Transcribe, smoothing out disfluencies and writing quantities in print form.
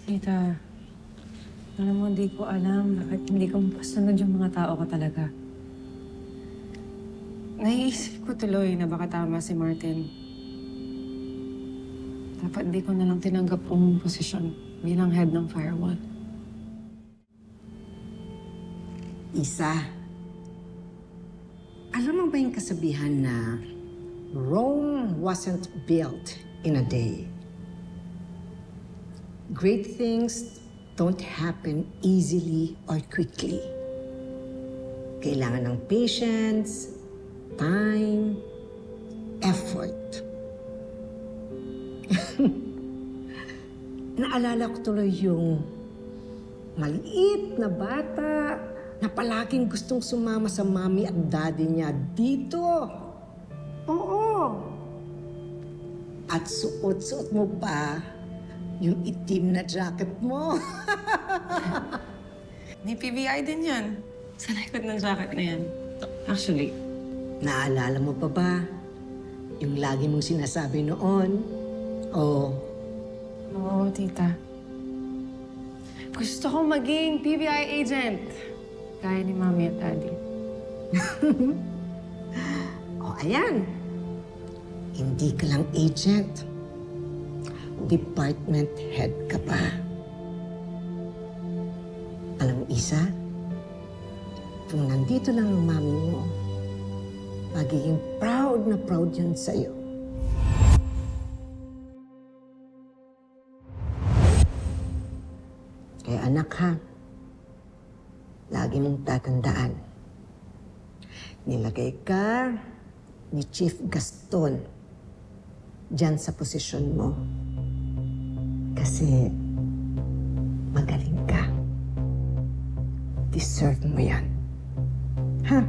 Tita, alam mo, hindi ko alam bakit hindi ko mapasunod yung mga tao ko talaga. Naiisip ko tuloy na baka tama si Martin. Dapat di ko na lang tinanggap ang posisyon bilang head ng firewall. Isa, alam mo ba yung kasabihan na Rome wasn't built in a day? Great things don't happen easily or quickly. Kailangan ng patience, time, effort. Naalala ko tuloy yung maliit na bata na palaging gustong sumama sa mami at daddy niya dito. Oo. At suot-suot mo pa yung itim na jacket mo. May PBI din yan. Sa likod ng jacket na yan. Actually. Naalala mo pa ba yung lagi mong sinasabi noon? Oh, Oo, tita. Gusto kong maging PBI agent. Gaya ni Mami at Daddy. oh, ayan. Hindi ka lang agent. Department head ka pa. Alam mo, Isa, kung nandito lang ang mami mo, magiging proud na proud yun sa'yo. Kaya anak ha, lagi mong tatandaan. Nilagay ka ni Chief Gaston dyan sa posisyon mo. Kasi magaling ka. Deserve mo yan. Ha?